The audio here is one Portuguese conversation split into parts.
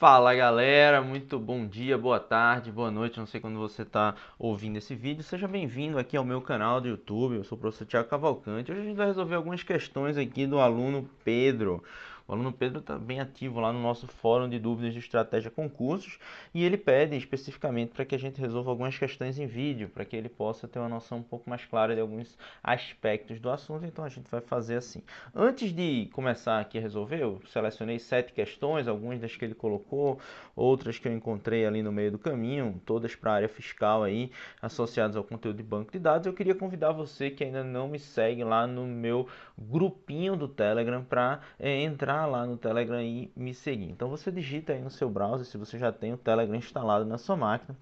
Fala galera, muito bom dia, boa tarde, boa noite, não sei quando você está ouvindo esse vídeo. Seja bem-vindo aqui ao meu canal do YouTube, eu sou o professor Thiago Cavalcante. Hoje a gente vai resolver algumas questões aqui do aluno Pedro. O aluno Pedro está bem ativo lá no nosso fórum de dúvidas de estratégia concursos e ele pede especificamente para que a gente resolva algumas questões em vídeo, para que ele possa ter uma noção um pouco mais clara de alguns aspectos do assunto. Então a gente vai fazer assim. Antes de começar aqui a resolver, eu selecionei 7 questões, algumas das que ele colocou, outras que eu encontrei ali no meio do caminho, todas para a área fiscal aí, associadas ao conteúdo de banco de dados. Eu queria convidar você que ainda não me segue lá no meu grupinho do Telegram para entrar lá no Telegram e me seguir. Então você digita aí no seu browser, se você já tem o Telegram instalado na sua máquina,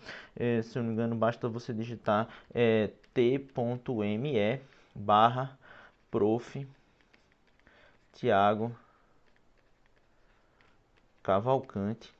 se eu não me engano basta você digitar t.me barra prof. Thiago Cavalcante.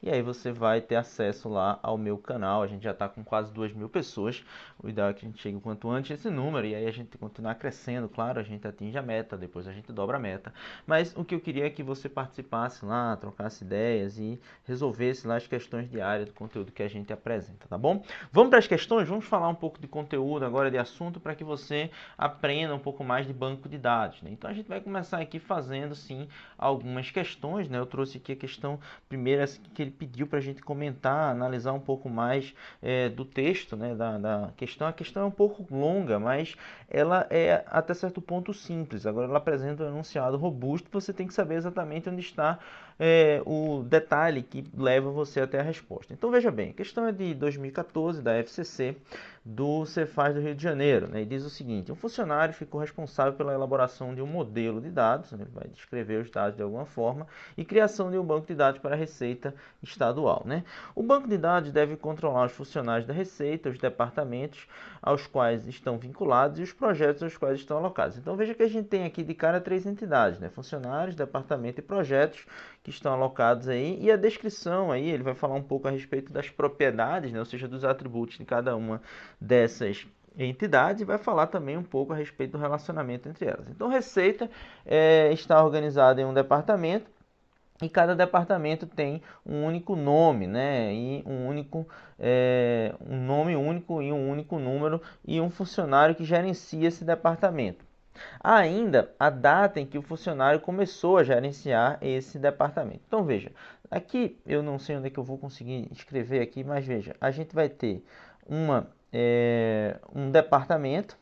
E aí você vai ter acesso lá ao meu canal. A gente já está com quase 2.000 pessoas. O ideal é que a gente chegue o quanto antes esse número. E aí a gente continuar crescendo. Claro, a gente atinge a meta. Depois a gente dobra a meta. Mas o que eu queria é que você participasse lá, trocasse ideias e resolvesse lá as questões diárias do conteúdo que a gente apresenta, tá bom? Vamos para as questões? Vamos falar um pouco de conteúdo agora, de assunto, para que você aprenda um pouco mais de banco de dados, né? Então a gente vai começar aqui fazendo, sim, algumas questões, né? Eu trouxe aqui a questão primeira que ele pediu para a gente comentar, analisar um pouco mais do texto, né, da questão. A questão é um pouco longa, mas ela é até certo ponto simples. Agora ela apresenta um enunciado robusto, você tem que saber exatamente onde está o detalhe que leva você até a resposta. Então veja bem, a questão é de 2014, da FCC, do Cefaz do Rio de Janeiro, né, e diz o seguinte: um funcionário ficou responsável pela elaboração de um modelo de dados, né, ele vai descrever os dados de alguma forma, e criação de um banco de dados para a Receita estadual, né? O banco de dados deve controlar os funcionários da Receita, os departamentos aos quais estão vinculados e os projetos aos quais estão alocados. Então veja que a gente tem aqui de cara 3 entidades, né? Funcionários, departamento e projetos que estão alocados aí, e a descrição aí, ele vai falar um pouco a respeito das propriedades, né? Ou seja, dos atributos de cada uma dessas entidades, e vai falar também um pouco a respeito do relacionamento entre elas. Então, Receita está organizada em um departamento, e cada departamento tem um único nome, né? E um nome único e um único número e um funcionário que gerencia esse departamento. Há ainda a data em que o funcionário começou a gerenciar esse departamento. Então veja, aqui eu não sei onde é que eu vou conseguir escrever aqui, mas veja, a gente vai ter um departamento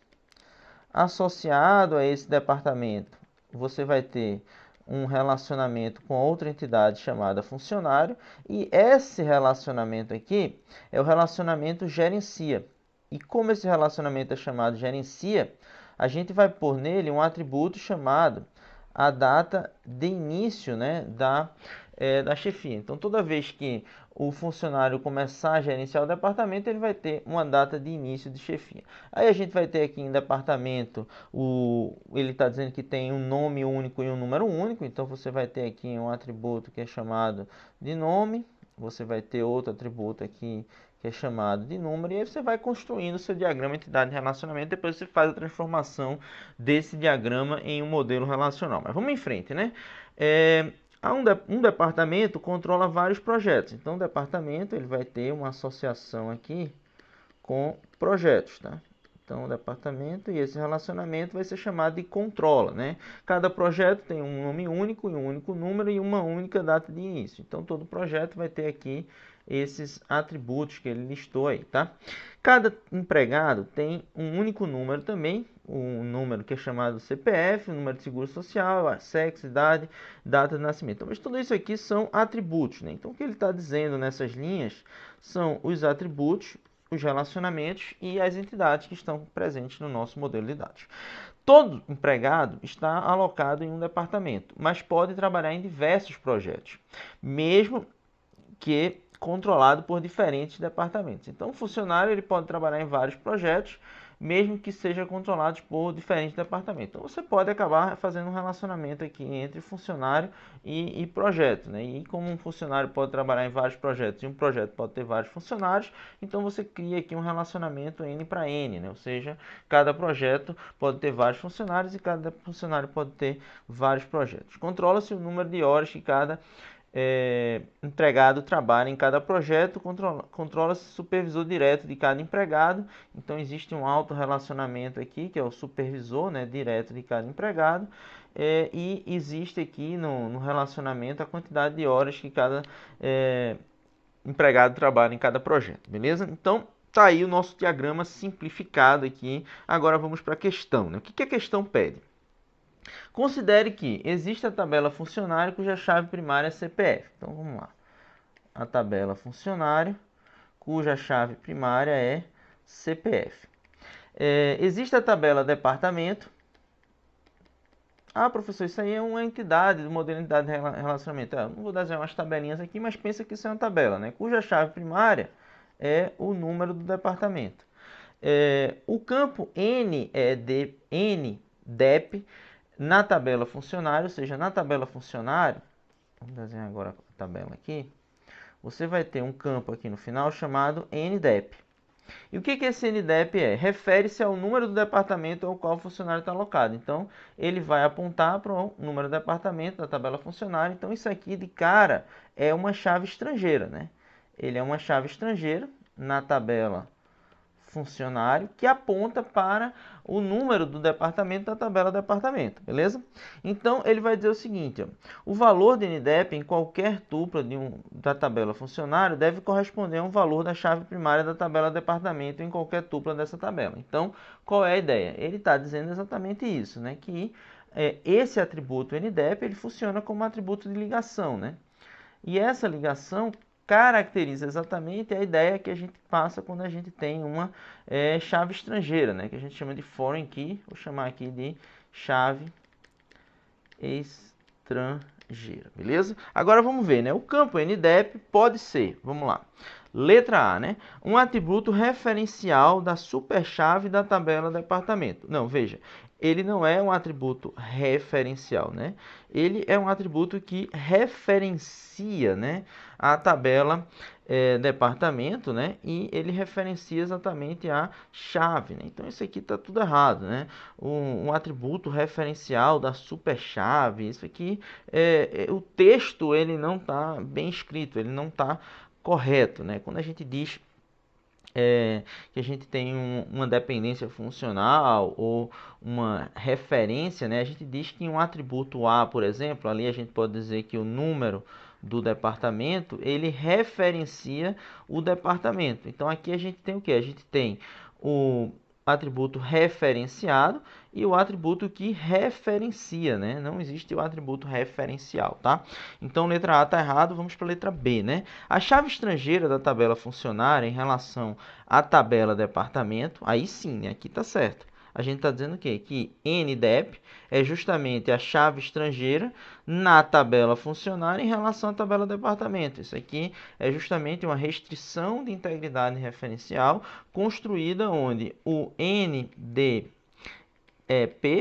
associado a esse departamento. Você vai ter um relacionamento com outra entidade chamada funcionário, e esse relacionamento aqui é o relacionamento gerencia. E como esse relacionamento é chamado gerencia, a gente vai pôr nele um atributo chamado a data de início, né, da chefia. Então, toda vez que o funcionário começar a gerenciar o departamento, ele vai ter uma data de início de chefia. Aí a gente vai ter aqui em departamento, ele está dizendo que tem um nome único e um número único, então você vai ter aqui um atributo que é chamado de nome, você vai ter outro atributo aqui que é chamado de número, e aí você vai construindo o seu diagrama entidade de relacionamento, depois você faz a transformação desse diagrama em um modelo relacional. Mas vamos em frente, né? Um departamento controla vários projetos, então o departamento ele vai ter uma associação aqui com projetos, tá? Então, o departamento e esse relacionamento vai ser chamado de controla, né? Cada projeto tem um nome único e um único número e uma única data de início. Então, todo projeto vai ter aqui esses atributos que ele listou aí, tá? Cada empregado tem um único número também, um número que é chamado CPF, o número de seguro social, sexo, idade, data de nascimento. Mas tudo isso aqui são atributos, né? Então, o que ele está dizendo nessas linhas são os atributos, os relacionamentos e as entidades que estão presentes no nosso modelo de dados. Todo empregado está alocado em um departamento, mas pode trabalhar em diversos projetos, mesmo que controlado por diferentes departamentos. Então, o funcionário ele pode trabalhar em vários projetos, mesmo que seja controlado por diferentes departamentos. Então, você pode acabar fazendo um relacionamento aqui entre funcionário e projeto, né? E como um funcionário pode trabalhar em vários projetos e um projeto pode ter vários funcionários, então você cria aqui um relacionamento N para N, né? Ou seja, cada projeto pode ter vários funcionários e cada funcionário pode ter vários projetos. Controla-se o número de horas que cada empregado trabalha em cada projeto, controla-se o supervisor direto de cada empregado. Então existe um autorrelacionamento aqui, que é o supervisor, né, direto de cada empregado. E existe aqui no relacionamento a quantidade de horas que cada empregado trabalha em cada projeto, beleza? Então tá aí o nosso diagrama simplificado aqui. Agora vamos para a questão, né? O que a questão pede? Considere que existe a tabela funcionário cuja chave primária é CPF. Então vamos lá. A tabela funcionário cuja chave primária é CPF. Existe a tabela departamento. Ah, professor, isso aí é uma entidade, do modelo de entidade de relacionamento. Eu não vou desenhar umas tabelinhas aqui, mas pensa que isso é uma tabela, né? Cuja chave primária é o número do departamento. O campo NDEP na tabela funcionário, ou seja, na tabela funcionário, vamos desenhar agora a tabela aqui, você vai ter um campo aqui no final chamado NDEP. E o que esse NDEP é? Refere-se ao número do departamento ao qual o funcionário está alocado. Então, ele vai apontar para o número do departamento da tabela funcionário. Então, isso aqui de cara é uma chave estrangeira, né? Ele é uma chave estrangeira na tabela funcionário que aponta para o número do departamento da tabela departamento, beleza? Então, ele vai dizer o seguinte, ó, o valor de NDEP em qualquer tupla da tabela funcionário deve corresponder a um valor da chave primária da tabela departamento em qualquer tupla dessa tabela. Então, qual é a ideia? Ele está dizendo exatamente isso, né? Que esse atributo NDEP ele funciona como atributo de ligação, né? E essa ligação caracteriza exatamente a ideia que a gente passa quando a gente tem uma chave estrangeira, né? Que a gente chama de foreign key, vou chamar aqui de chave estrangeira, beleza? Agora vamos ver, né? O campo NDEP pode ser, vamos lá, letra A, né? Um atributo referencial da superchave da tabela departamento. Não, veja, ele não é um atributo referencial, né? Ele é um atributo que referencia, né, a tabela departamento, né? E ele referencia exatamente a chave, né? Então isso aqui está tudo errado, né? Um atributo referencial da superchave, isso aqui o texto ele não está bem escrito, ele não está correto, né? Quando a gente diz que a gente tem uma dependência funcional ou uma referência, né? A gente diz que um atributo A, por exemplo, ali a gente pode dizer que o número do departamento, ele referencia o departamento. Então aqui a gente tem o que? A gente tem o atributo referenciado e o atributo que referencia, né? Não existe o atributo referencial, tá? Então, letra A está errado, vamos para a letra B, né? A chave estrangeira da tabela funcionária em relação à tabela departamento, aí sim, né? Aqui está certo. A gente está dizendo o quê? Que NDEP é justamente a chave estrangeira na tabela funcionária em relação à tabela departamento. Isso aqui é justamente uma restrição de integridade referencial construída onde o NDEP,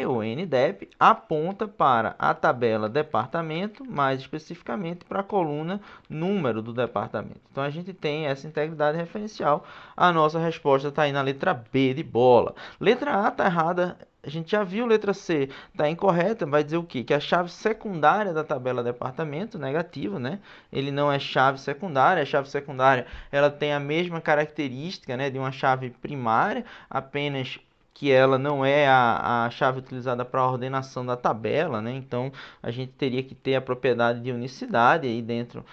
ou NDEP, aponta para a tabela departamento, mais especificamente para a coluna número do departamento. Então a gente tem essa integridade referencial. A nossa resposta está aí na letra B de bola. Letra A está errada. A gente já viu, letra C está incorreta, vai dizer o quê? Que a chave secundária da tabela departamento, negativo, né? Ele não é chave secundária. A chave secundária ela tem a mesma característica, né, de uma chave primária, apenas que ela não é a chave utilizada para a ordenação da tabela, né? Então a gente teria que ter a propriedade de unicidade aí dentro,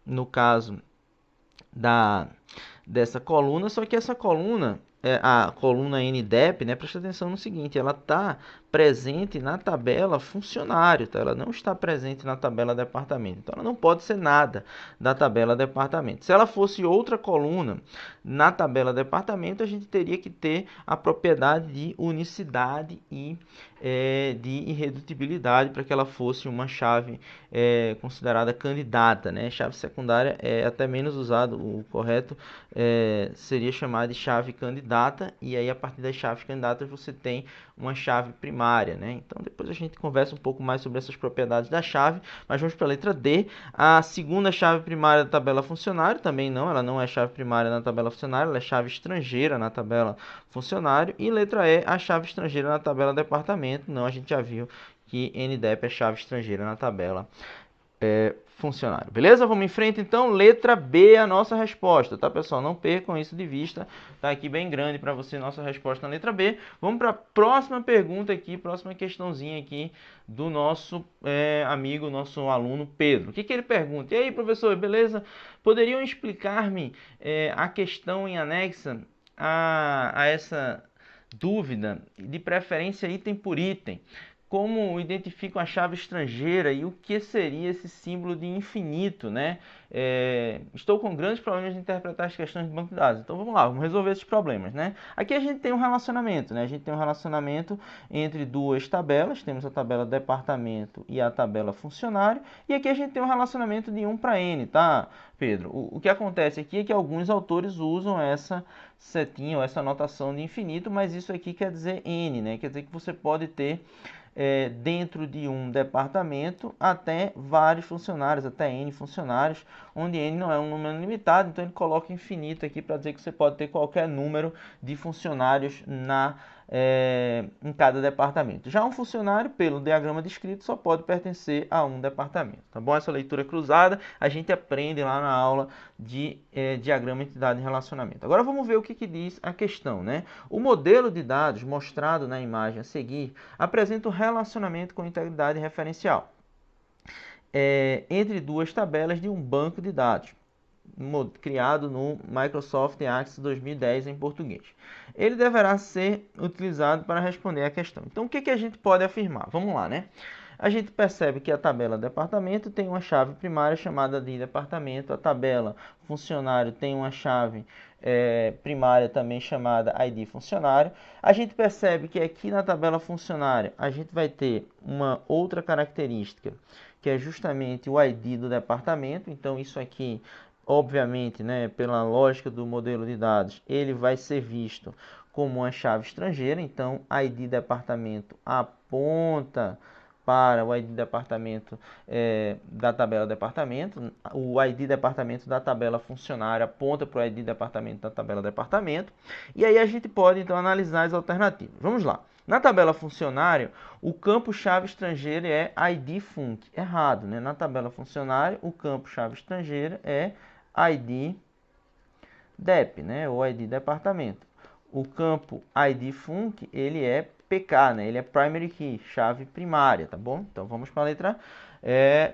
no caso dessa coluna, só que essa coluna, a coluna NDEP, né, presta atenção no seguinte, ela está presente na tabela funcionário, tá? Ela não está presente na tabela departamento, então ela não pode ser nada da tabela departamento. Se ela fosse outra coluna na tabela departamento, a gente teria que ter a propriedade de unicidade e de irredutibilidade para que ela fosse uma chave considerada candidata, né? Chave secundária é até menos usado, o correto seria chamar de chave candidata, e aí a partir das chaves candidatas você tem uma chave primária, né? Então depois a gente conversa um pouco mais sobre essas propriedades da chave, mas vamos para a letra D. A segunda chave primária da tabela funcionário, também não, ela não é chave primária na tabela funcionário, ela é chave estrangeira na tabela funcionário. E letra E, a chave estrangeira na tabela departamento, não, a gente já viu que NDEP é chave estrangeira na tabela funcionário. Beleza? Vamos em frente, então. Letra B é a nossa resposta, tá, pessoal? Não percam isso de vista. Tá aqui bem grande para você nossa resposta na letra B. Vamos para a próxima pergunta aqui, próxima questãozinha aqui do nosso amigo, nosso aluno Pedro. O que ele pergunta? E aí, professor, beleza? Poderiam explicar-me a questão em anexa a essa dúvida, de preferência item por item? Como identificam a chave estrangeira e o que seria esse símbolo de infinito, né? Estou com grandes problemas de interpretar as questões de banco de dados. Então vamos lá, vamos resolver esses problemas, né? Aqui a gente tem um relacionamento, né? A gente tem um relacionamento entre duas tabelas. Temos a tabela departamento e a tabela funcionário. E aqui a gente tem um relacionamento de 1 para n, tá, Pedro? O que acontece aqui é que alguns autores usam essa setinha ou essa notação de infinito, mas isso aqui quer dizer n, né? Quer dizer que você pode ter dentro de um departamento até vários funcionários, até n funcionários, onde n não é um número limitado, então ele coloca infinito aqui para dizer que você pode ter qualquer número de funcionários em cada departamento. Já um funcionário, pelo diagrama descrito, só pode pertencer a um departamento. Tá bom? Essa leitura cruzada a gente aprende lá na aula de diagrama, entidade e relacionamento. Agora vamos ver o que diz a questão, né? O modelo de dados mostrado na imagem a seguir apresenta o relacionamento com integridade referencial entre duas tabelas de um banco de dados criado no Microsoft Access 2010 em português. Ele deverá ser utilizado para responder a questão. Então, o que a gente pode afirmar? Vamos lá, né? A gente percebe que a tabela departamento tem uma chave primária chamada de departamento, a tabela funcionário tem uma chave primária também chamada ID funcionário. A gente percebe que aqui na tabela funcionário a gente vai ter uma outra característica, que é justamente o ID do departamento. Então, isso aqui, obviamente, né, pela lógica do modelo de dados, ele vai ser visto como uma chave estrangeira. Então, ID departamento aponta para o ID departamento da tabela departamento, o ID departamento da tabela funcionário aponta para o ID departamento da tabela departamento, e aí a gente pode então analisar as alternativas. Vamos lá. Na tabela funcionário, o campo chave estrangeira é ID func. Errado, né? Na tabela funcionário, o campo chave estrangeira é ID dep, né? Ou ID departamento. O campo ID func, ele é PK, né? Ele é primary key, chave primária, tá bom? Então vamos para a letra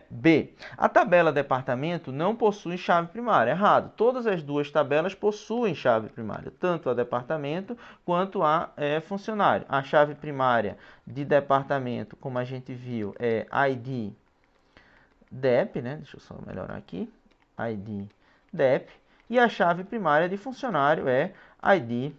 B. A tabela departamento não possui chave primária. Errado. Todas as duas tabelas possuem chave primária, tanto a departamento quanto a funcionário. A chave primária de departamento, como a gente viu, é ID dep, né? Deixa eu só melhorar aqui. ID dep. E a chave primária de funcionário é ID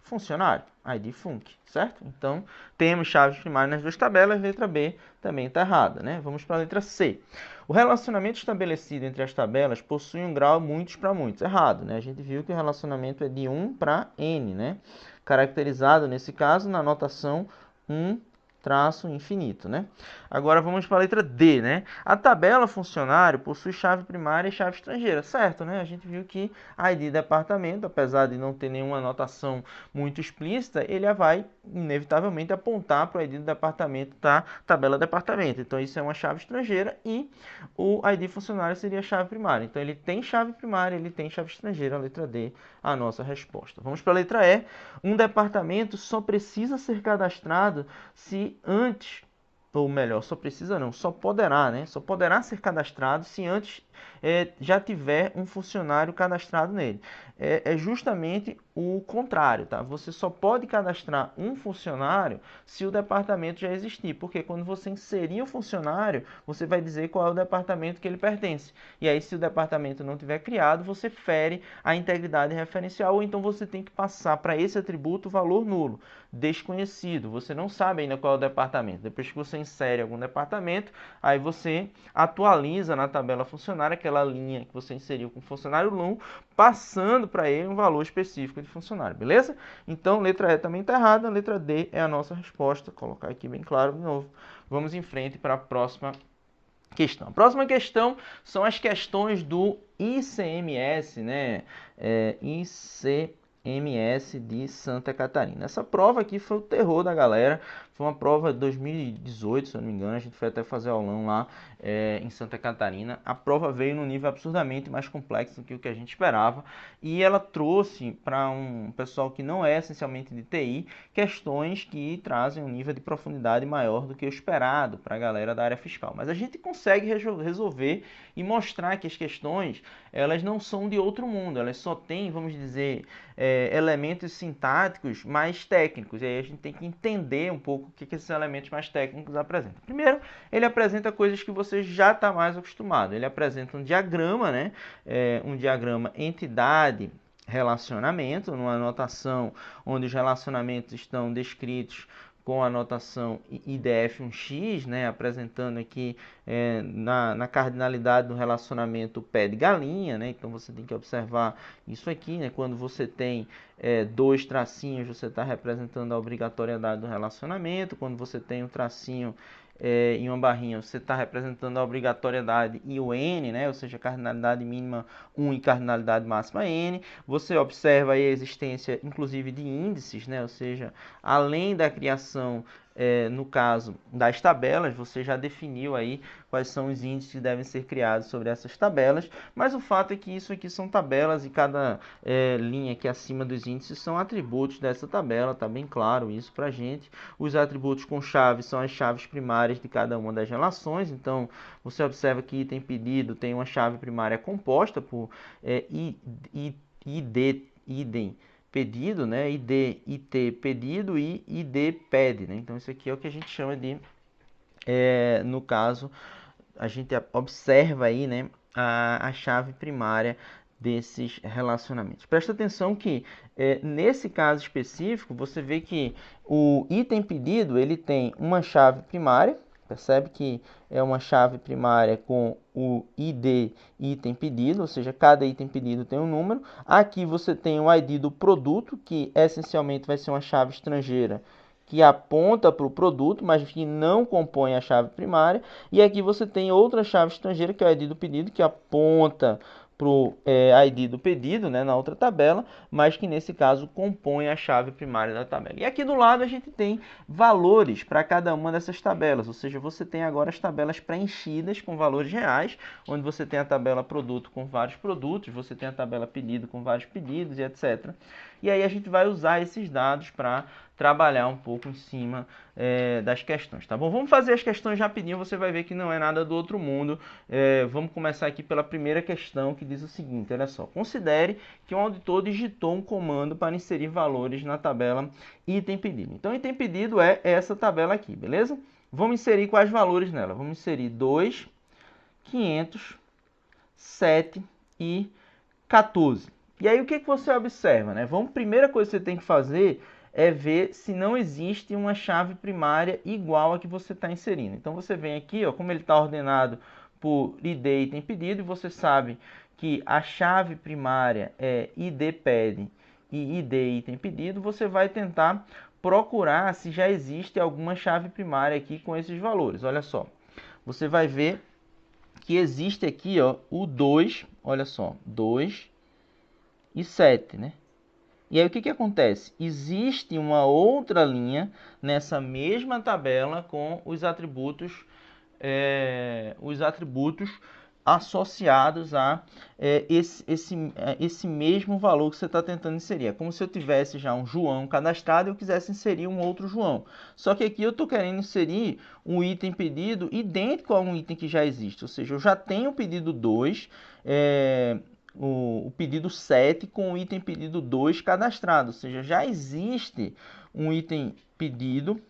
funcionário, ID func, certo? Então, temos chaves primárias nas duas tabelas, letra B também está errada, né? Vamos para a letra C. O relacionamento estabelecido entre as tabelas possui um grau muitos para muitos. Errado, né? A gente viu que o relacionamento é de 1 para n, né? Caracterizado, nesse caso, na notação 1 traço infinito, né? Agora vamos para a letra D, né? A tabela funcionário possui chave primária e chave estrangeira, certo, né? A gente viu que ID departamento, apesar de não ter nenhuma anotação muito explícita, ele vai inevitavelmente apontar para o ID do departamento da tabela departamento. Então isso é uma chave estrangeira e o ID funcionário seria a chave primária. Então ele tem chave primária, ele tem chave estrangeira, a letra D, a nossa resposta. Vamos para a letra E. Um departamento só precisa ser cadastrado se antes, ou melhor, só precisa não, só poderá, né? Só poderá ser cadastrado se antes já tiver um funcionário cadastrado nele. É justamente o contrário, tá? Você só pode cadastrar um funcionário se o departamento já existir, porque quando você inserir o funcionário, você vai dizer qual é o departamento que ele pertence. E aí, se o departamento não tiver criado, você fere a integridade referencial, ou então você tem que passar para esse atributo o valor nulo, desconhecido. Você não sabe ainda qual é o departamento. Depois que você insere algum departamento, aí você atualiza na tabela funcionária aquela linha que você inseriu com o funcionário nulo, passando para ele um valor específico de funcionário, beleza? Então, letra E também está errada, letra D é a nossa resposta. Vou colocar aqui bem claro de novo. Vamos em frente para a próxima questão. A próxima questão são as questões do ICMS, né? ICMS de Santa Catarina. Essa prova aqui foi o terror da galera, Foi uma prova de 2018, se eu não me engano, a gente foi até fazer aulão lá em Santa Catarina. A prova veio num nível absurdamente mais complexo do que o que a gente esperava e ela trouxe para um pessoal que não é essencialmente de TI questões que trazem um nível de profundidade maior do que o esperado para a galera da área fiscal. Mas a gente consegue resolver e mostrar que as questões elas não são de outro mundo, elas só têm, vamos dizer, elementos sintáticos mais técnicos. E aí a gente tem que entender um pouco o que esses elementos mais técnicos apresentam. Primeiro, ele apresenta coisas que você já está mais acostumado. Ele apresenta um diagrama, né? Um diagrama entidade, relacionamento, numa notação onde os relacionamentos estão descritos com a notação IDF1x, né, apresentando aqui na cardinalidade do relacionamento o pé de galinha, né, então você tem que observar isso aqui, né, quando você tem dois tracinhos, você está representando a obrigatoriedade do relacionamento, quando você tem um tracinho em uma barrinha, você está representando a obrigatoriedade e o N, né? Ou seja, cardinalidade mínima 1 e cardinalidade máxima N. Você observa aí a existência, inclusive, de índices, né? Ou seja, além da criação, no caso das tabelas, você já definiu aí quais são os índices que devem ser criados sobre essas tabelas, mas o fato é que isso aqui são tabelas e cada linha aqui acima dos índices são atributos dessa tabela, tá bem claro isso pra gente. Os atributos com chave são as chaves primárias de cada uma das relações, então você observa que item pedido tem uma chave primária composta por idem pedido, né? ID, IT pedido e ID pede, né? Então isso aqui é o que a gente chama de, no caso, a gente observa aí, né, a chave primária desses relacionamentos. Presta atenção que nesse caso específico você vê que o item pedido ele tem uma chave primária. Percebe que é uma chave primária com o ID item pedido, ou seja, cada item pedido tem um número. Aqui você tem o ID do produto, que essencialmente vai ser uma chave estrangeira que aponta para o produto, mas que não compõe a chave primária. E aqui você tem outra chave estrangeira, que é o ID do pedido, que aponta para o ID do pedido, né, na outra tabela, mas que nesse caso compõe a chave primária da tabela. E aqui do lado a gente tem valores para cada uma dessas tabelas, ou seja, você tem agora as tabelas preenchidas com valores reais, onde você tem a tabela produto com vários produtos, você tem a tabela pedido com vários pedidos e etc. E aí a gente vai usar esses dados para trabalhar um pouco em cima das questões, tá bom? Vamos fazer as questões rapidinho, você vai ver que não é nada do outro mundo. Vamos começar aqui pela primeira questão, que diz o seguinte, olha só. Considere que um auditor digitou um comando para inserir valores na tabela item pedido. Então, item pedido é essa tabela aqui, beleza? Vamos inserir quais valores nela? Vamos inserir 2, 500, 7 e 14. E aí, o que você observa, né? Primeira coisa que você tem que fazer é ver se não existe uma chave primária igual a que você está inserindo. Então, você vem aqui, ó, como ele está ordenado por ID item pedido, e você sabe que a chave primária é ID pede e ID item pedido, você vai tentar procurar se já existe alguma chave primária aqui com esses valores. Olha só, você vai ver que existe aqui, ó, o 2, olha só, 2 e 7, né? E aí o que acontece? Existe uma outra linha nessa mesma tabela com os atributos associados a esse mesmo valor que você está tentando inserir. É como se eu tivesse já um João cadastrado e eu quisesse inserir um outro João. Só que aqui eu estou querendo inserir um item pedido idêntico a um item que já existe. Ou seja, eu já tenho o pedido 2, o pedido 7 com o item pedido 2 cadastrado. Ou seja, já existe um item pedido,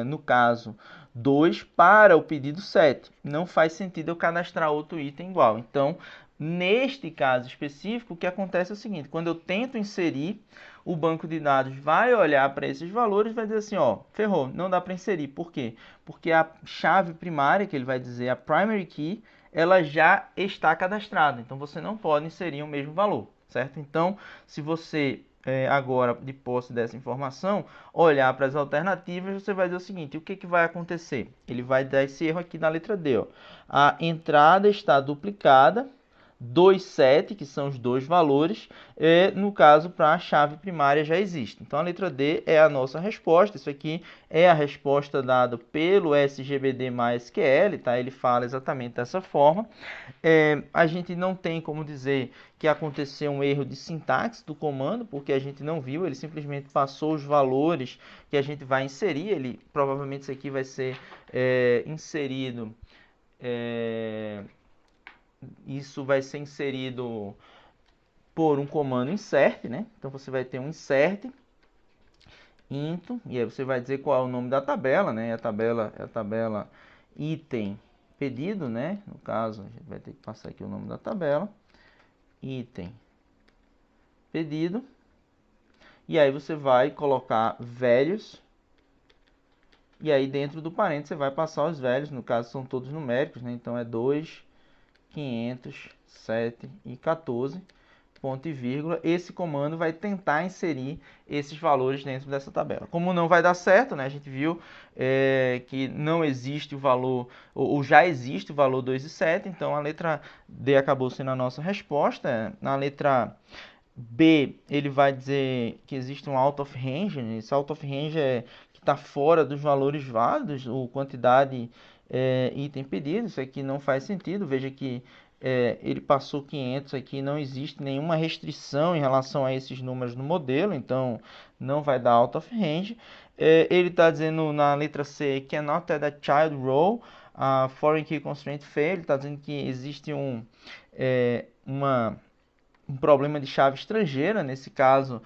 no caso 2, para o pedido 7. Não faz sentido eu cadastrar outro item igual. Então, neste caso específico, o que acontece é o seguinte: quando eu tento inserir, o banco de dados vai olhar para esses valores e vai dizer assim, ó, ferrou, não dá para inserir. Por quê? Porque a chave primária, que ele vai dizer, a primary key, ela já está cadastrada. Então, você não pode inserir o mesmo valor, certo? Então, se você agora, de posse dessa informação, olhar para as alternativas, você vai dizer o seguinte: o que vai acontecer? Ele vai dar esse erro aqui na letra D. Ó. A entrada está duplicada 27, que são os dois valores, no caso, para a chave primária já existe. Então, a letra D é a nossa resposta. Isso aqui é a resposta dada pelo SGBD mais QL, tá? Ele fala exatamente dessa forma. A gente não tem como dizer que aconteceu um erro de sintaxe do comando, porque a gente não viu, ele simplesmente passou os valores que a gente vai inserir. Ele, provavelmente isso aqui vai ser inserido... isso vai ser inserido por um comando insert, né? Então você vai ter um insert into, e aí você vai dizer qual é o nome da tabela, né? A tabela é a tabela item pedido, né? No caso, a gente vai ter que passar aqui o nome da tabela, item pedido, e aí você vai colocar values, e aí dentro do parênteses você vai passar os values, no caso são todos numéricos, né? Então é 2, 500, 7 e 14, ponto e vírgula. Esse comando vai tentar inserir esses valores dentro dessa tabela. Como não vai dar certo, né? A gente viu que não existe o valor, ou já existe o valor 2 e 7, então a letra D acabou sendo a nossa resposta. Na letra B, ele vai dizer que existe um out of range, né? Esse out of range é que está fora dos valores válidos, ou quantidade item pedido. Isso aqui não faz sentido. Veja que ele passou 500 aqui, não existe nenhuma restrição em relação a esses números no modelo, então não vai dar out of range. Ele está dizendo na letra C, cannot add a child row, a foreign key constraint fail. Ele está dizendo que existe um problema de chave estrangeira. Nesse caso,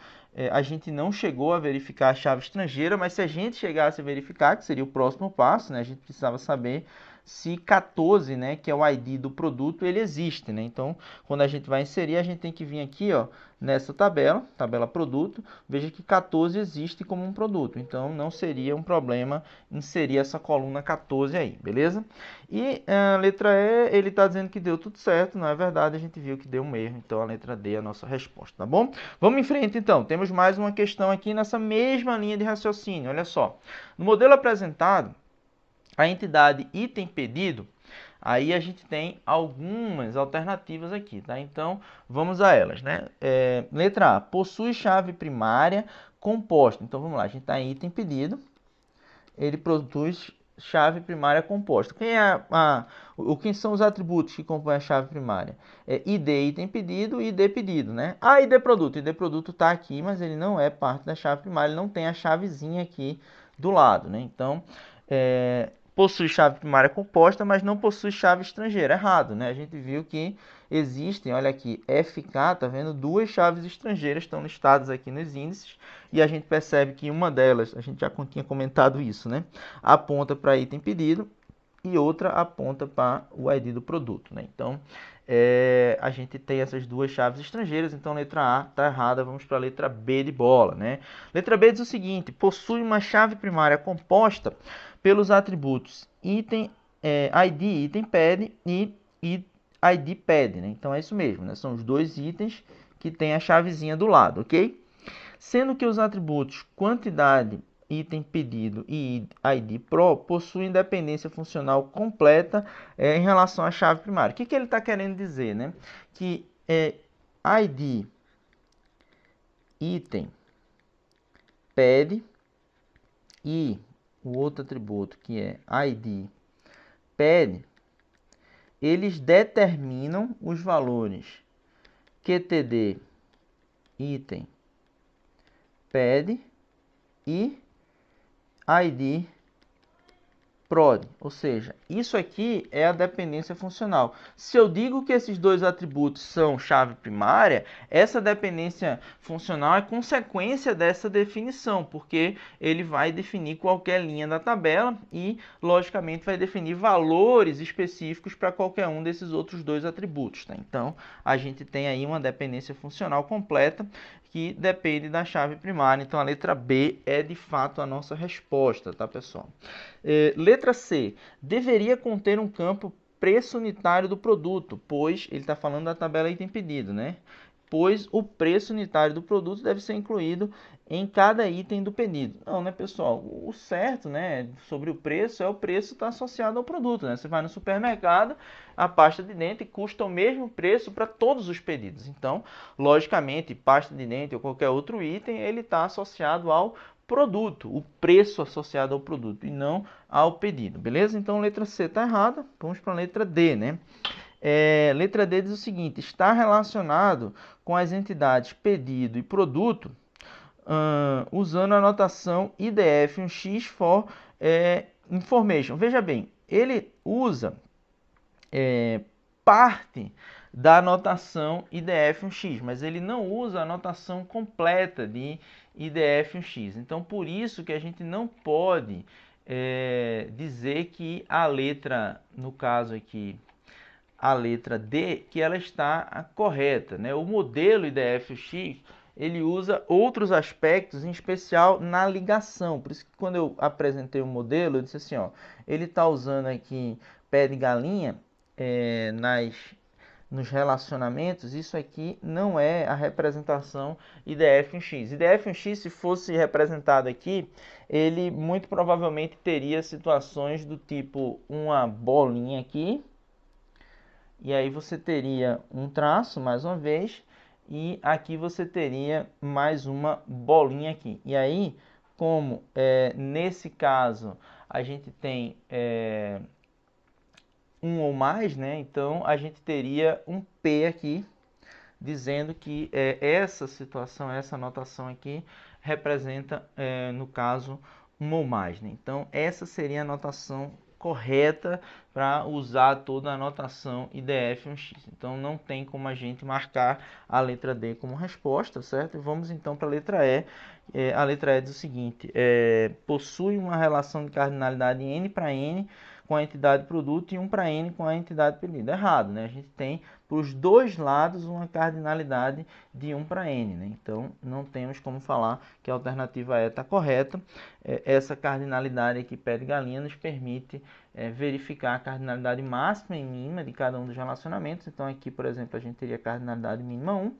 a gente não chegou a verificar a chave estrangeira, mas se a gente chegasse a verificar, que seria o próximo passo, né, a gente precisava saber se 14, né, que é o ID do produto, ele existe, né? Então, quando a gente vai inserir, a gente tem que vir aqui, ó, nessa tabela produto, veja que 14 existe como um produto. Então, não seria um problema inserir essa coluna 14 aí, beleza? E a letra E, ele está dizendo que deu tudo certo, não é verdade, a gente viu que deu um erro, então a letra D é a nossa resposta, tá bom? Vamos em frente, então. Temos mais uma questão aqui nessa mesma linha de raciocínio, olha só. No modelo apresentado, a entidade item pedido, aí a gente tem algumas alternativas aqui, tá? Então, vamos a elas, né? Letra A, possui chave primária composta. Então, vamos lá, a gente está em item pedido, ele produz chave primária composta. Quem são os atributos que compõem a chave primária? ID, item pedido, e ID pedido, né? ID produto. ID produto está aqui, mas ele não é parte da chave primária, ele não tem a chavezinha aqui do lado, né? Então, possui chave primária composta, mas não possui chave estrangeira. Errado, né? A gente viu que existem, olha aqui, FK, tá vendo? Duas chaves estrangeiras estão listadas aqui nos índices, e a gente percebe que uma delas, a gente já tinha comentado isso, né? Aponta para item pedido e outra aponta para o ID do produto, né? Então, a gente tem essas duas chaves estrangeiras, então letra A está errada, vamos para a letra B de bola, né? Letra B diz o seguinte, possui uma chave primária composta pelos atributos item, ID, item pad e ID pad, né? Então é isso mesmo, né? São os dois itens que tem a chavezinha do lado, ok? Sendo que os atributos quantidade, item pedido e ID pro possuem dependência funcional completa em relação à chave primária. O que ele está querendo dizer, né? Que ID, item, pad e o outro atributo que é ID, pad, eles determinam os valores QTD, item, pad e ID prod, ou seja, isso aqui é a dependência funcional. Se eu digo que esses dois atributos são chave primária, essa dependência funcional é consequência dessa definição, porque ele vai definir qualquer linha da tabela e, logicamente, vai definir valores específicos para qualquer um desses outros dois atributos, tá? Então, a gente tem aí uma dependência funcional completa que depende da chave primária. Então, a letra B é, de fato, a nossa resposta, tá, pessoal? Letra C. Deveria conter um campo preço unitário do produto, pois ele está falando da tabela item pedido, né? Pois o preço unitário do produto deve ser incluído em cada item do pedido. Não, né, pessoal? O certo, né, sobre o preço é o preço está associado ao produto, né? Você vai no supermercado, a pasta de dente custa o mesmo preço para todos os pedidos. Então, logicamente, pasta de dente ou qualquer outro item, ele está associado ao produto, o preço associado ao produto e não ao pedido, beleza? Então, letra C está errada, vamos para a letra D, né? Letra D diz o seguinte: está relacionado com as entidades pedido e produto, usando a notação IDF1X for information. Veja bem, ele usa parte da notação IDF1X, mas ele não usa a notação completa de IDF1X. Então, por isso que a gente não pode dizer que a letra, no caso aqui, a letra D, que ela está correta, né? O modelo IDF-X, ele usa outros aspectos, em especial na ligação. Por isso que quando eu apresentei o modelo, eu disse assim, ó, ele está usando aqui pé de galinha nos relacionamentos. Isso aqui não é a representação IDF-X. IDF-X, se fosse representado aqui, ele muito provavelmente teria situações do tipo uma bolinha aqui, e aí você teria um traço, mais uma vez, e aqui você teria mais uma bolinha aqui. E aí, como nesse caso a gente tem um ou mais, né? Então a gente teria um P aqui, dizendo que essa situação, essa anotação aqui, representa, no caso, um ou mais, né? Então, essa seria a anotação correta para usar toda a anotação IDF1X. Então, não tem como a gente marcar a letra D como resposta, certo? E vamos então para a letra E. A letra E diz o seguinte: possui uma relação de cardinalidade N para N com a entidade produto e 1 para N com a entidade pedido. Errado, né? A gente tem para os dois lados uma cardinalidade de 1 para N, né? Então, não temos como falar que a alternativa E está correta. Essa cardinalidade aqui, pé de galinha, nos permite verificar a cardinalidade máxima e mínima de cada um dos relacionamentos. Então, aqui, por exemplo, a gente teria cardinalidade mínima 1,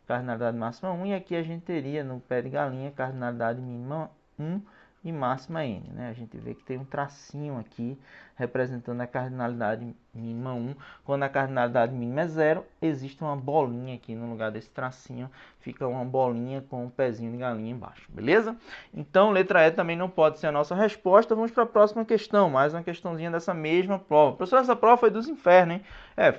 cardinalidade máxima 1, e aqui a gente teria, no pé de galinha, cardinalidade mínima 1 e máxima N, né? A gente vê que tem um tracinho aqui representando a cardinalidade mínima 1. Quando a cardinalidade mínima é 0, existe uma bolinha aqui no lugar desse tracinho, fica uma bolinha com um pezinho de galinha embaixo, beleza? Então, letra E também não pode ser a nossa resposta. Vamos para a próxima questão, mais uma questãozinha dessa mesma prova. Professor, essa prova foi dos infernos, hein?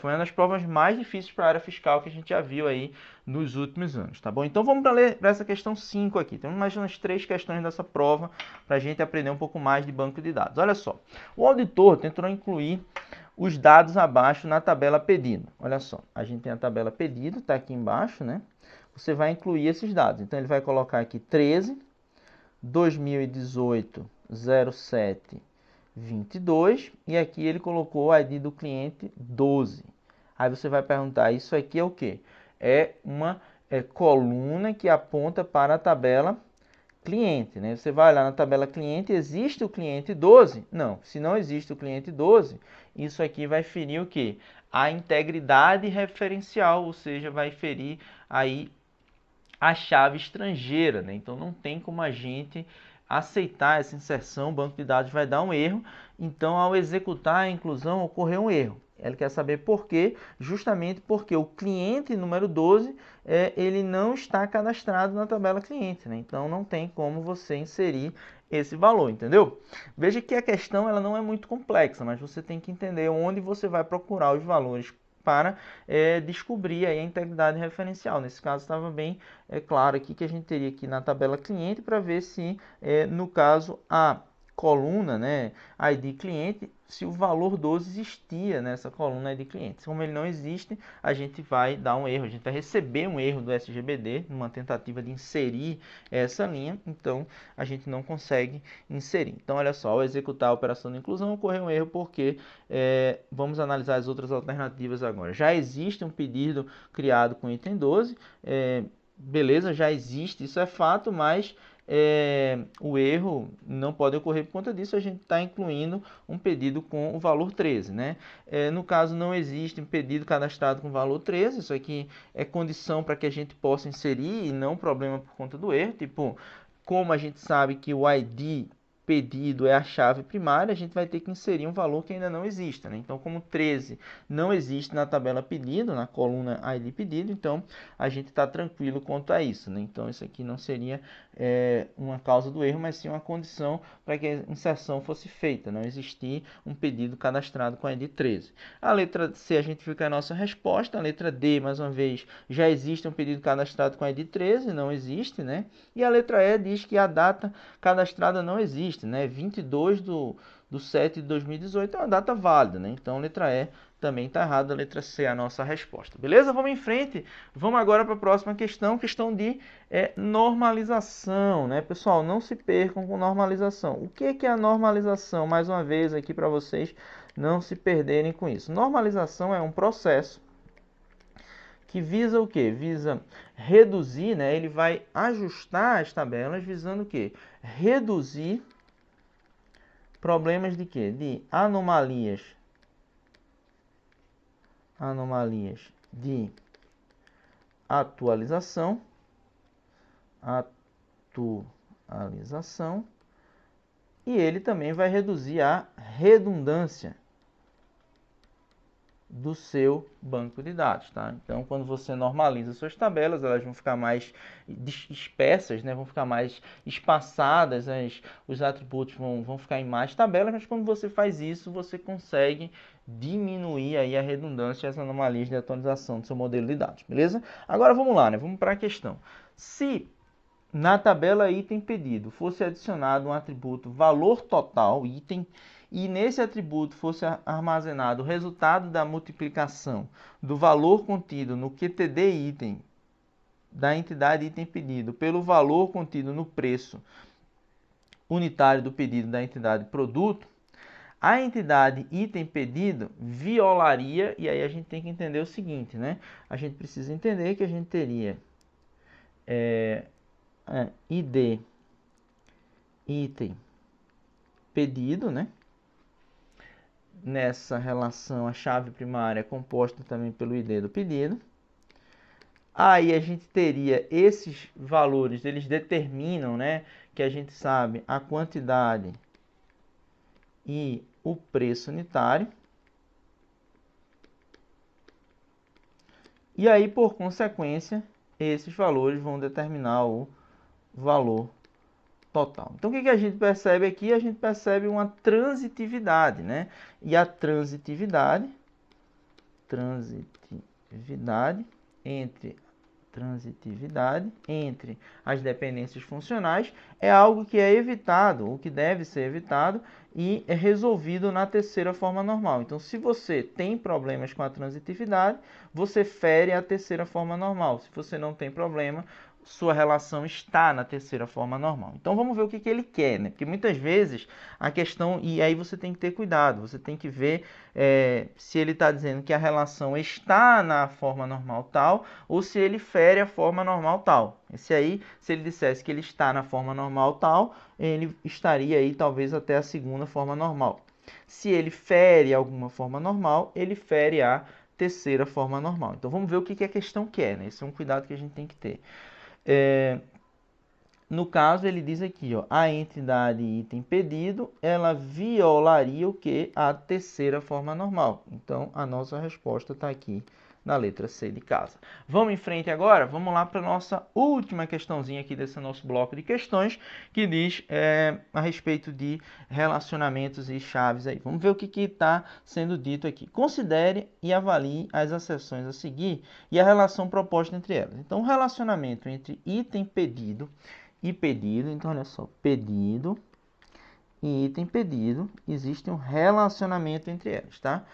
Foi uma das provas mais difíceis para a área fiscal que a gente já viu aí nos últimos anos, tá bom? Então, vamos para essa questão 5 aqui. Temos mais umas 3 questões dessa prova para a gente aprender um pouco mais de banco de dados. Olha só, o auditor tentou incluir os dados abaixo na tabela pedido. Olha só, a gente tem a tabela pedido, está aqui embaixo, né? Você vai incluir esses dados. Então, ele vai colocar aqui 13, 2018, 07, 22, e aqui ele colocou o ID do cliente 12. Aí você vai perguntar, isso aqui é o quê? É uma coluna que aponta para a tabela cliente, né? Você vai lá na tabela cliente, existe o cliente 12? Não, se não existe o cliente 12, isso aqui vai ferir o quê? A integridade referencial, ou seja, vai ferir aí a chave estrangeira, né? Então não tem como a gente aceitar essa inserção, o banco de dados vai dar um erro. Então, ao executar a inclusão, ocorreu um erro. Ele quer saber por quê? Justamente porque o cliente número 12, ele não está cadastrado na tabela cliente, né? Então, não tem como você inserir esse valor, entendeu? Veja que a questão ela não é muito complexa, mas você tem que entender onde você vai procurar os valores para descobrir aí a integridade referencial. Nesse caso, estava bem claro aqui que a gente teria aqui na tabela cliente para ver se, no caso, a coluna, né, ID cliente, se o valor 12 existia nessa coluna ID cliente. Como ele não existe, a gente vai dar um erro, a gente vai receber um erro do SGBD, numa tentativa de inserir essa linha, então a gente não consegue inserir. Então, olha só, ao executar a operação de inclusão, ocorreu um erro porque, vamos analisar as outras alternativas agora. Já existe um pedido criado com item 12, beleza, já existe, isso é fato, mas o erro não pode ocorrer por conta disso, a gente está incluindo um pedido com o valor 13, né? No caso, não existe um pedido cadastrado com valor 13, isso aqui é condição para que a gente possa inserir e não problema por conta do erro, tipo, como a gente sabe que o ID pedido é a chave primária, a gente vai ter que inserir um valor que ainda não existe, né? Então, como 13 não existe na tabela pedido, na coluna ID pedido, então a gente está tranquilo quanto a isso, né? Então, isso aqui não seria uma causa do erro, mas sim uma condição para que a inserção fosse feita, não existir um pedido cadastrado com a ID 13. A letra C a gente fica a nossa resposta, a letra D, mais uma vez, já existe um pedido cadastrado com a ID 13, não existe, né? E a letra E diz que a data cadastrada não existe, né? 22/7 de 2018 é uma data válida, né? Então, letra E também está errada, a letra C é a nossa resposta. Beleza? Vamos em frente. Vamos agora para a próxima questão, questão de normalização, né? Pessoal, não se percam com normalização. O que é a normalização? Mais uma vez aqui para vocês não se perderem com isso. Normalização é um processo que visa o quê? Visa reduzir, né? Ele vai ajustar as tabelas visando o quê? Reduzir problemas de quê? De anomalias de atualização, e ele também vai reduzir a redundância do seu banco de dados, tá? Então, quando você normaliza suas tabelas, elas vão ficar mais dispersas, né? Vão ficar mais espaçadas, os atributos vão ficar em mais tabelas, mas quando você faz isso, você consegue diminuir aí a redundância e as anomalias de atualização do seu modelo de dados, beleza? Agora vamos lá, né? Vamos para a questão. Se na tabela item pedido fosse adicionado um atributo valor total, item, e nesse atributo fosse armazenado o resultado da multiplicação do valor contido no QTD item da entidade item pedido pelo valor contido no preço unitário do pedido da entidade produto, a entidade item pedido violaria, e aí a gente tem que entender o seguinte, né? A gente precisa entender que a gente teria ID item pedido, né? Nessa relação, a chave primária é composta também pelo ID do pedido. Aí a gente teria esses valores, eles determinam, né, que a gente sabe a quantidade e o preço unitário. E aí, por consequência, esses valores vão determinar o valor total. Então, o que a gente percebe aqui? A gente percebe uma transitividade, né? E a transitividade entre as dependências funcionais é algo que é evitado, o que deve ser evitado e é resolvido na terceira forma normal. Então, se você tem problemas com a transitividade, você fere a terceira forma normal. Se você não tem problema, sua relação está na terceira forma normal. Então, vamos ver o que ele quer, né? Porque muitas vezes a questão... E aí você tem que ter cuidado. Você tem que ver se ele está dizendo que a relação está na forma normal tal ou se ele fere a forma normal tal. Esse aí, se ele dissesse que ele está na forma normal tal, ele estaria aí talvez até a segunda forma normal. Se ele fere alguma forma normal, ele fere a terceira forma normal. Então, vamos ver o que a questão quer, né? Esse é um cuidado que a gente tem que ter. No caso, ele diz aqui, ó, a entidade item pedido, ela violaria o que? A terceira forma normal. Então, a nossa resposta está aqui na letra C de casa. Vamos em frente agora? Vamos lá para a nossa última questãozinha aqui desse nosso bloco de questões, que diz a respeito de relacionamentos e chaves aí. Vamos ver o que está sendo dito aqui. Considere e avalie as acessões a seguir e a relação proposta entre elas. Então, o relacionamento entre item pedido e pedido, então olha só, pedido e item pedido, existe um relacionamento entre elas, tá?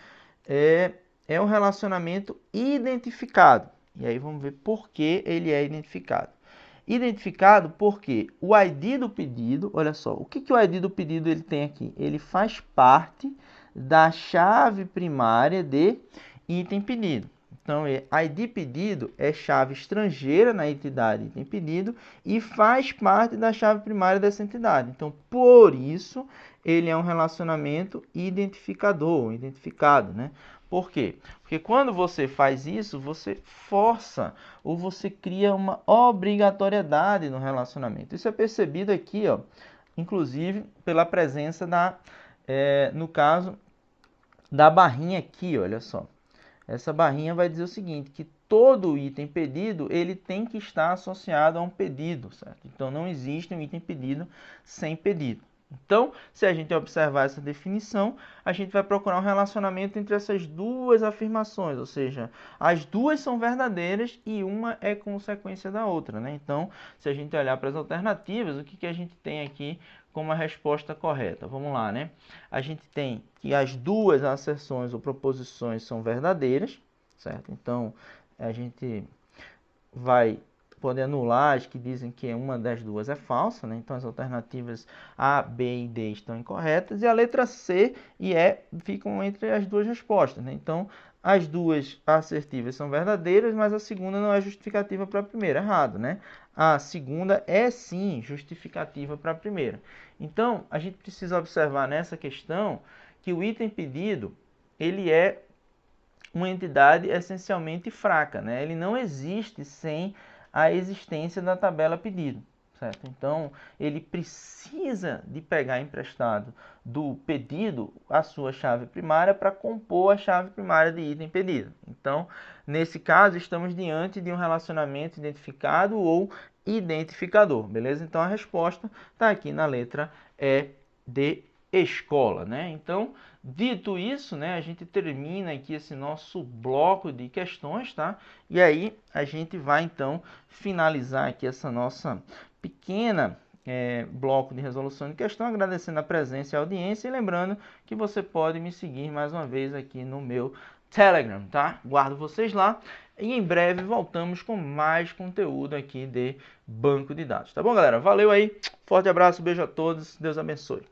É um relacionamento identificado. E aí vamos ver por que ele é identificado. Identificado porque o ID do pedido, olha só, o que o ID do pedido ele tem aqui? Ele faz parte da chave primária de item pedido. Então, ID pedido é chave estrangeira na entidade item pedido e faz parte da chave primária dessa entidade. Então, por isso, ele é um relacionamento identificador, identificado, né? Por quê? Porque quando você faz isso, você força ou você cria uma obrigatoriedade no relacionamento. Isso é percebido aqui, ó, inclusive pela presença no caso, da barrinha aqui, olha só. Essa barrinha vai dizer o seguinte, que todo item pedido, ele tem que estar associado a um pedido, certo? Então, não existe um item pedido sem pedido. Então, se a gente observar essa definição, a gente vai procurar um relacionamento entre essas duas afirmações, ou seja, as duas são verdadeiras e uma é consequência da outra, né? Então, se a gente olhar para as alternativas, o que a gente tem aqui como a resposta correta? Vamos lá, né? A gente tem que as duas asserções ou proposições são verdadeiras, certo? Então, a gente vai poder anular as que dizem que uma das duas é falsa, né? Então, as alternativas A, B e D estão incorretas. E a letra C e E ficam entre as duas respostas, né? Então, as duas assertivas são verdadeiras, mas a segunda não é justificativa para a primeira. Errado, né? A segunda é sim justificativa para a primeira. Então, a gente precisa observar nessa questão que o item pedido, ele é uma entidade essencialmente fraca, né? Ele não existe sem a existência da tabela pedido, certo? Então, ele precisa de pegar emprestado do pedido a sua chave primária para compor a chave primária de item pedido. Então, nesse caso, estamos diante de um relacionamento identificado ou identificador, beleza? Então, a resposta está aqui na letra E de escola, né? Então, dito isso, né, a gente termina aqui esse nosso bloco de questões, tá? E aí a gente vai então finalizar aqui essa nossa pequena bloco de resolução de questão, agradecendo a presença e a audiência e lembrando que você pode me seguir mais uma vez aqui no meu Telegram, tá? Guardo vocês lá e em breve voltamos com mais conteúdo aqui de banco de dados, tá bom, galera? Valeu aí, forte abraço, beijo a todos, Deus abençoe.